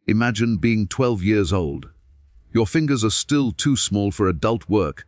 Imagine being 12 years old. Your fingers are still too small for adult work,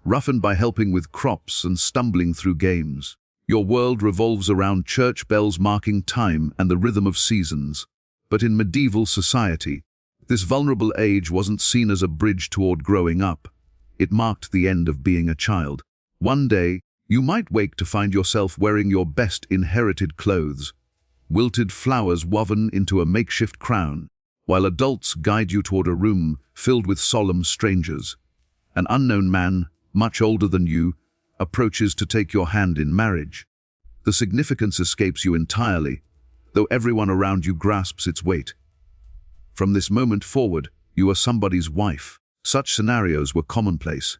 roughened by helping with crops and stumbling through games. Your world revolves around church bells marking time and the rhythm of seasons. But in medieval society, this vulnerable age wasn't seen as a bridge toward growing up. It marked the end of being a child. One day, you might wake to find yourself wearing your best inherited clothes, wilted flowers woven into a makeshift crown, while adults guide you toward a room filled with solemn strangers. An unknown man, much older than you, approaches to take your hand in marriage. The significance escapes you entirely, though everyone around you grasps its weight. From this moment forward, you are somebody's wife. Such scenarios were commonplace.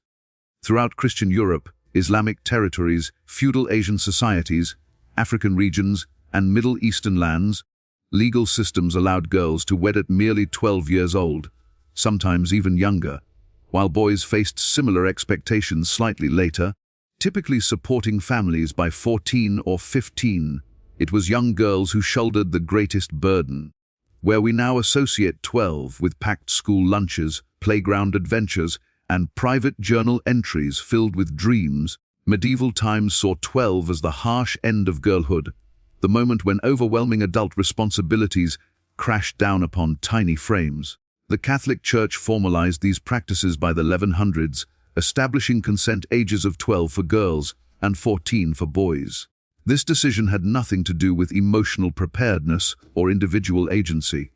Throughout Christian Europe, Islamic territories, feudal Asian societies, African regions, and Middle Eastern lands, legal systems allowed girls to wed at merely 12 years old, sometimes even younger, while boys faced similar expectations slightly later, typically supporting families by 14 or 15. It was young girls who shouldered the greatest burden. Where we now associate 12 with packed school lunches, playground adventures, and private journal entries filled with dreams, medieval times saw 12 as the harsh end of girlhood, the moment when overwhelming adult responsibilities crashed down upon tiny frames. The Catholic Church formalized these practices by the 1100s, establishing consent ages of 12 for girls and 14 for boys. This decision had nothing to do with emotional preparedness or individual agency.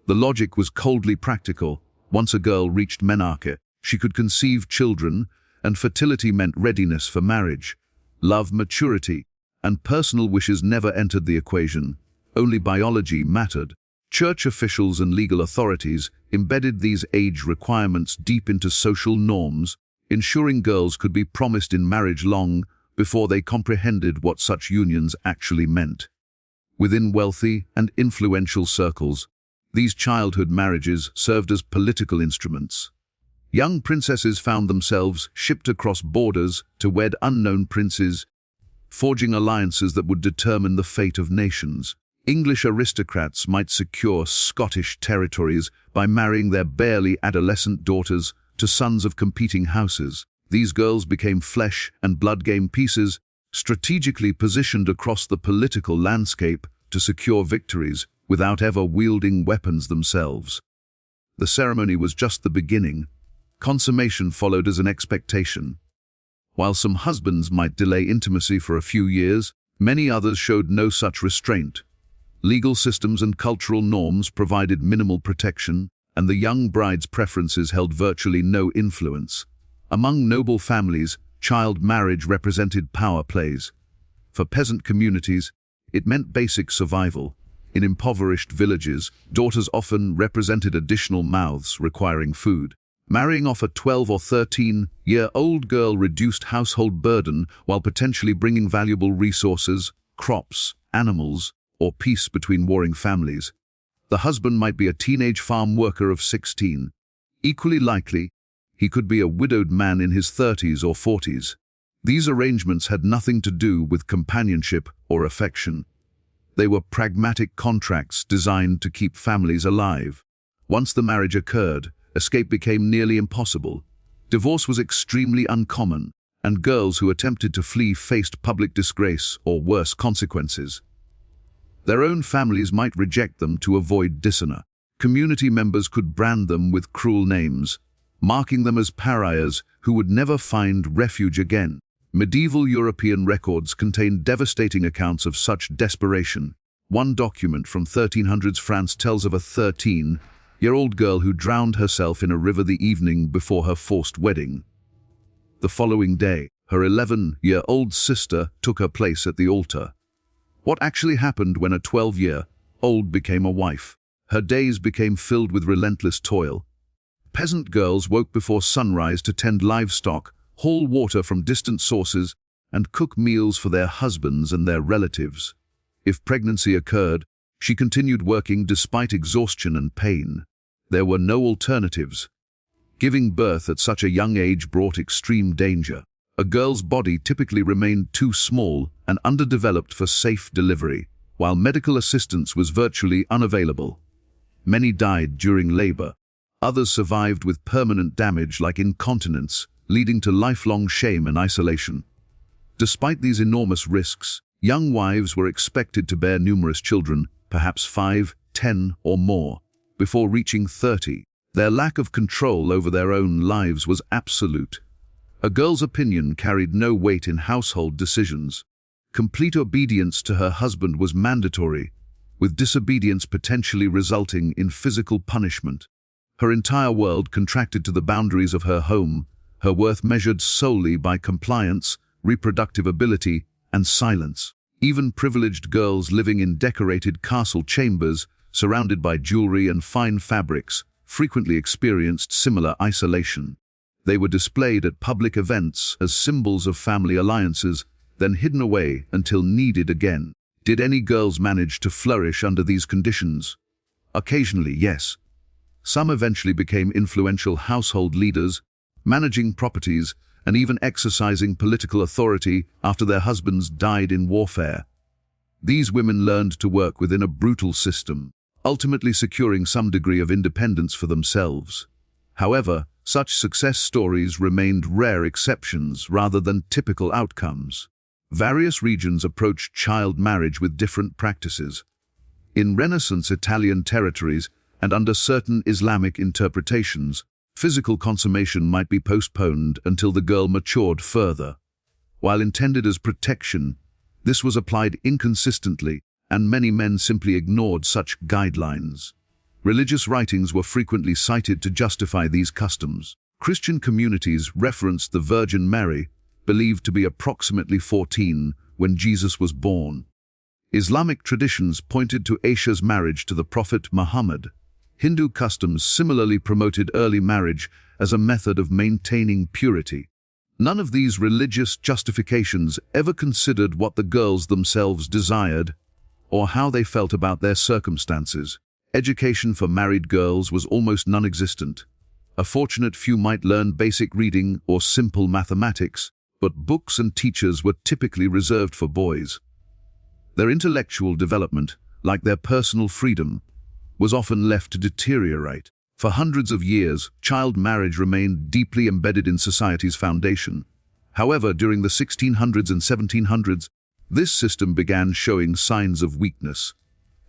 The logic was coldly practical. Once a girl reached menarche, she could conceive children, and fertility meant readiness for marriage. Love, maturity, and personal wishes never entered the equation. Only biology mattered. Church officials and legal authorities embedded these age requirements deep into social norms, ensuring girls could be promised in marriage long before they comprehended what such unions actually meant. Within wealthy and influential circles, these childhood marriages served as political instruments. Young princesses found themselves shipped across borders to wed unknown princes, forging alliances that would determine the fate of nations. English aristocrats might secure Scottish territories by marrying their barely adolescent daughters to sons of competing houses. These girls became flesh and blood game pieces, strategically positioned across the political landscape to secure victories without ever wielding weapons themselves. The ceremony was just the beginning. Consummation followed as an expectation. While some husbands might delay intimacy for a few years, many others showed no such restraint. Legal systems and cultural norms provided minimal protection, and the young bride's preferences held virtually no influence. Among noble families, child marriage represented power plays. For peasant communities, it meant basic survival. In impoverished villages, daughters often represented additional mouths requiring food. Marrying off a 12 or 13-year-old girl reduced household burden while potentially bringing valuable resources, crops, animals, or peace between warring families. The husband might be a teenage farm worker of 16. Equally likely, he could be a widowed man in his 30s or 40s. These arrangements had nothing to do with companionship or affection. They were pragmatic contracts designed to keep families alive. Once the marriage occurred, escape became nearly impossible. Divorce was extremely uncommon, and girls who attempted to flee faced public disgrace or worse consequences. Their own families might reject them to avoid dishonor. Community members could brand them with cruel names, marking them as pariahs who would never find refuge again. Medieval European records contain devastating accounts of such desperation. One document from 1300s France tells of a 13-year-old girl who drowned herself in a river the evening before her forced wedding. The following day, her 11-year-old sister took her place at the altar. What actually happened when a 12-year-old became a wife? Her days became filled with relentless toil. Peasant girls woke before sunrise to tend livestock, haul water from distant sources, and cook meals for their husbands and their relatives. If pregnancy occurred, she continued working despite exhaustion and pain. There were no alternatives. Giving birth at such a young age brought extreme danger. A girl's body typically remained too small and underdeveloped for safe delivery, while medical assistance was virtually unavailable. Many died during labor. Others survived with permanent damage like incontinence, leading to lifelong shame and isolation. Despite these enormous risks, young wives were expected to bear numerous children, perhaps 5, 10, or more, before reaching 30. Their lack of control over their own lives was absolute. A girl's opinion carried no weight in household decisions. Complete obedience to her husband was mandatory, with disobedience potentially resulting in physical punishment. Her entire world contracted to the boundaries of her home, her worth measured solely by compliance, reproductive ability, and silence. Even privileged girls living in decorated castle chambers, surrounded by jewelry and fine fabrics, frequently experienced similar isolation. They were displayed at public events as symbols of family alliances, then hidden away until needed again. Did any girls manage to flourish under these conditions? Occasionally, yes. Some eventually became influential household leaders, managing properties, and even exercising political authority after their husbands died in warfare. These women learned to work within a brutal system, ultimately securing some degree of independence for themselves. However, such success stories remained rare exceptions rather than typical outcomes. Various regions approached child marriage with different practices. In Renaissance Italian territories, and under certain Islamic interpretations, physical consummation might be postponed until the girl matured further. While intended as protection, this was applied inconsistently, and many men simply ignored such guidelines. Religious writings were frequently cited to justify these customs. Christian communities referenced the Virgin Mary, believed to be approximately 14 when Jesus was born. Islamic traditions pointed to Aisha's marriage to the Prophet Muhammad. Hindu customs similarly promoted early marriage as a method of maintaining purity. None of these religious justifications ever considered what the girls themselves desired or how they felt about their circumstances. Education for married girls was almost non-existent. A fortunate few might learn basic reading or simple mathematics, but books and teachers were typically reserved for boys. Their intellectual development, like their personal freedom, was often left to deteriorate. For hundreds of years, child marriage remained deeply embedded in society's foundation. However, during the 1600s and 1700s, this system began showing signs of weakness.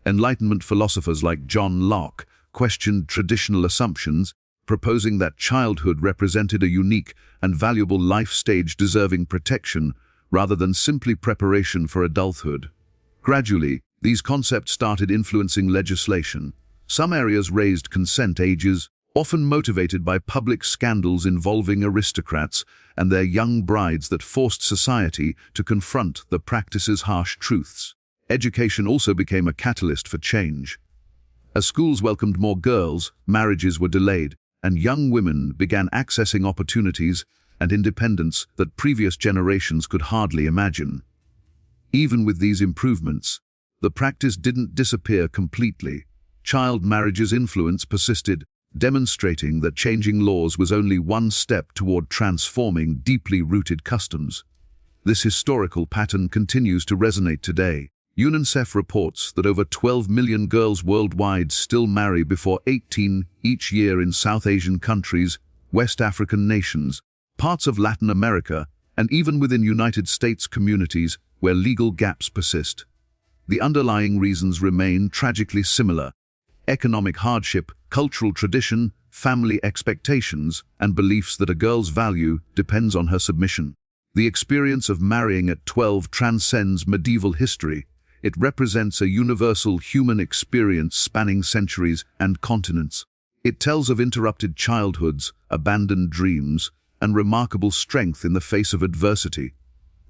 Enlightenment philosophers like John Locke questioned traditional assumptions, proposing that childhood represented a unique and valuable life stage deserving protection rather than simply preparation for adulthood. Gradually, these concepts started influencing legislation. Some areas raised consent ages, often motivated by public scandals involving aristocrats and their young brides that forced society to confront the practice's harsh truths. Education also became a catalyst for change. As schools welcomed more girls, marriages were delayed, and young women began accessing opportunities and independence that previous generations could hardly imagine. Even with these improvements, the practice didn't disappear completely. Child marriage's influence persisted, demonstrating that changing laws was only one step toward transforming deeply rooted customs. This historical pattern continues to resonate today. UNICEF reports that over 12 million girls worldwide still marry before 18 each year in South Asian countries, West African nations, parts of Latin America, and even within United States communities where legal gaps persist. The underlying reasons remain tragically similar: economic hardship, cultural tradition, family expectations, and beliefs that a girl's value depends on her submission. The experience of marrying at 12 transcends medieval history. It represents a universal human experience spanning centuries and continents. It tells of interrupted childhoods, abandoned dreams, and remarkable strength in the face of adversity.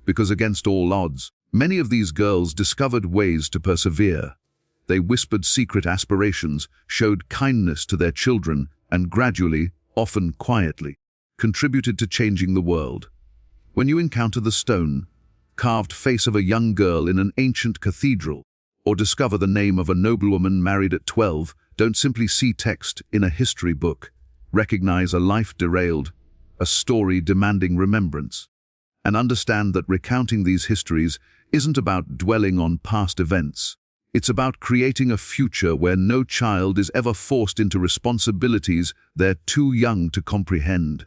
Because against all odds, many of these girls discovered ways to persevere. They whispered secret aspirations, showed kindness to their children, and gradually, often quietly, contributed to changing the world. When you encounter the stone-carved face of a young girl in an ancient cathedral, or discover the name of a noblewoman married at 12, don't simply see text in a history book. Recognize a life derailed, a story demanding remembrance. And understand that recounting these histories isn't about dwelling on past events. It's about creating a future where no child is ever forced into responsibilities they're too young to comprehend.